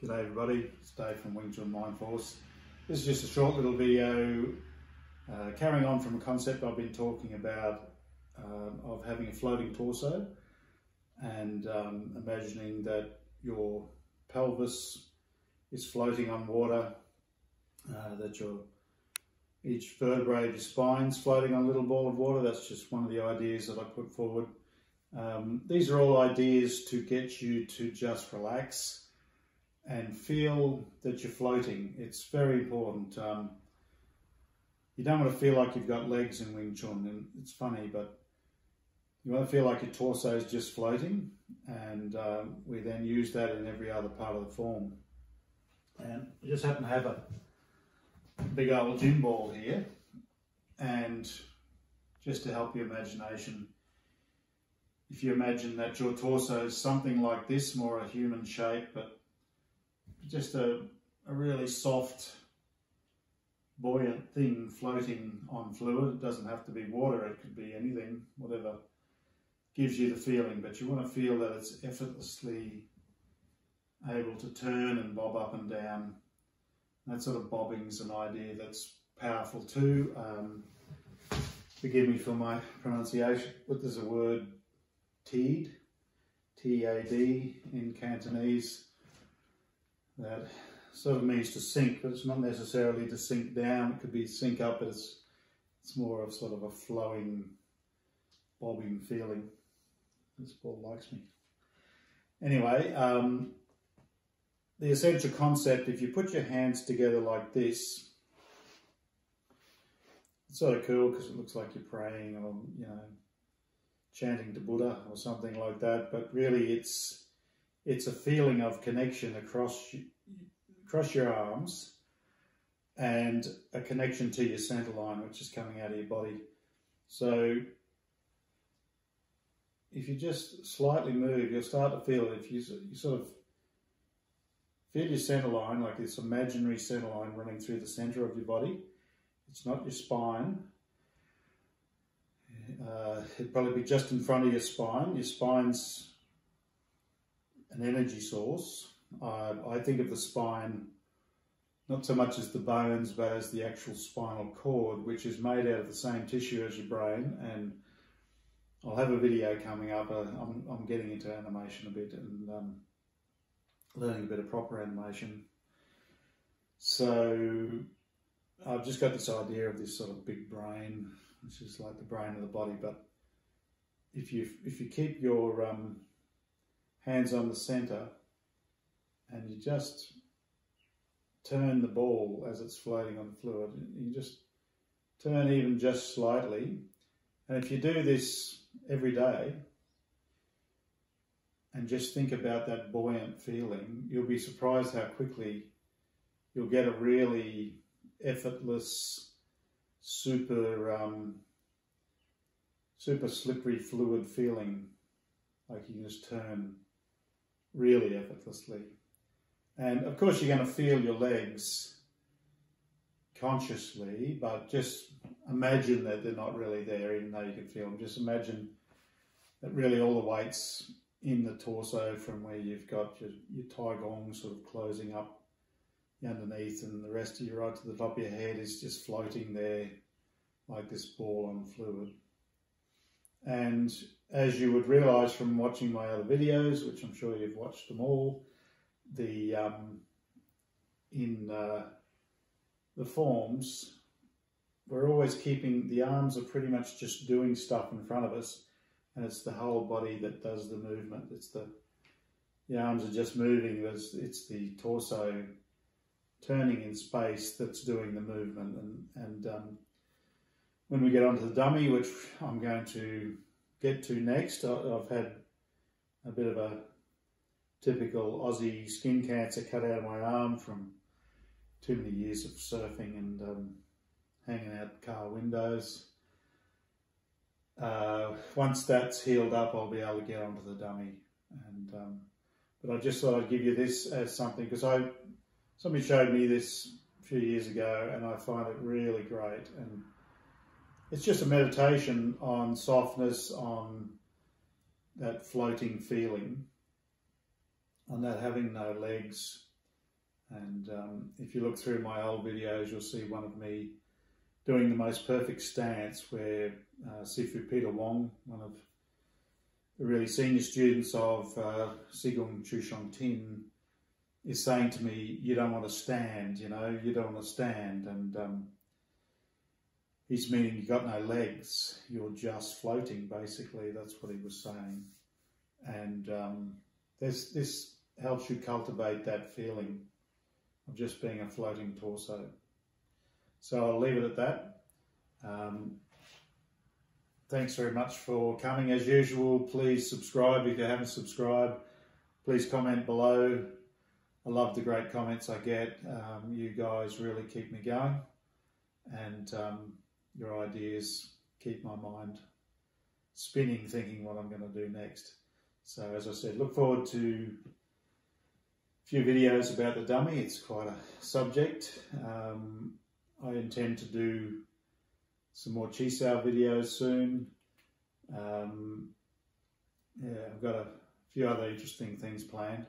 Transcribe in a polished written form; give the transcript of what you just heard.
G'day everybody, it's Dave from Wing Chun Mind Force. This is just a short little video carrying on from a concept I've been talking about of having a floating torso and imagining that your pelvis is floating on water, that each vertebrae of your spine is floating on a little ball of water. That's just one of the ideas that I put forward. These are all ideas to get you to just relax and feel that you're floating. It's very important. You don't want to feel like you've got legs in Wing Chun, and it's funny, but you want to feel like your torso is just floating, and we then use that in every other part of the form. And I just happen to have a big old gym ball here, and just to help your imagination, if you imagine that your torso is something like this, more a human shape, but just a really soft, buoyant thing floating on fluid. It doesn't have to be water, it could be anything, whatever gives you the feeling, but you want to feel that it's effortlessly able to turn and bob up and down. That sort of bobbing's an idea that's powerful too. Forgive me for my pronunciation, but there's a word T-A-D in Cantonese that sort of means to sink, but it's not necessarily to sink down. It could be sink up, but it's more of sort of a flowing, bobbing feeling. This ball likes me. Anyway, the essential concept, if you put your hands together like this, it's sort of cool because it looks like you're praying or, you know, chanting to Buddha or something like that, but really it's a feeling of connection across your arms and a connection to your centreline, which is coming out of your body. So if you just slightly move, you'll start to feel it. If you sort of feel your centreline, like this imaginary centreline running through the centre of your body. It's not your spine. It'd probably be just in front of your spine. Your spine's an energy source. I think of the spine not so much as the bones, but as the actual spinal cord, which is made out of the same tissue as your brain. And I'll have a video coming up. I'm getting into animation a bit and learning a bit of proper animation. So I've just got this idea of this sort of big brain, which is like the brain of the body. But if you keep your hands on the centre and you just turn the ball as it's floating on the fluid, you just turn even just slightly, and if you do this every day and just think about that buoyant feeling, you'll be surprised how quickly you'll get a really effortless, super slippery fluid feeling, like you can just turn really effortlessly. And of course you're going to feel your legs consciously, but just imagine that they're not really there, even though you can feel them. Just imagine that really all the weight's in the torso, from where you've got your tai gong sort of closing up underneath, and the rest of you right to the top of your head is just floating there like this ball on fluid. And as you would realise from watching my other videos, which I'm sure you've watched them all, in the forms, we're always keeping, the arms are pretty much just doing stuff in front of us, and it's the whole body that does the movement. It's the arms are just moving, it's the torso turning in space that's doing the movement. And when we get onto the dummy, which I'm going to get to next, I've had a bit of a typical Aussie skin cancer cut out of my arm from too many years of surfing and hanging out car windows. Once that's healed up, I'll be able to get onto the dummy. And but I just thought I'd give you this as something, because somebody showed me this a few years ago, and I find it really great. And it's just a meditation on softness, on that floating feeling, on that having no legs, And if you look through my old videos, you'll see one of me doing the most perfect stance where Sifu Peter Wong, one of the really senior students of Sigong Chushong Tin, is saying to me, you don't want to stand, you know, you don't want to stand. And he's meaning you've got no legs, you're just floating, basically. That's what he was saying. And this helps you cultivate that feeling of just being a floating torso. So I'll leave it at that. Thanks very much for coming. As usual, please subscribe if you haven't subscribed. Please comment below. I love the great comments I get. You guys really keep me going, and your ideas keep my mind spinning, thinking what I'm going to do next. So as I said, look forward to a few videos about the dummy. It's quite a subject. I intend to do some more Chisao videos soon. Yeah, I've got a few other interesting things planned.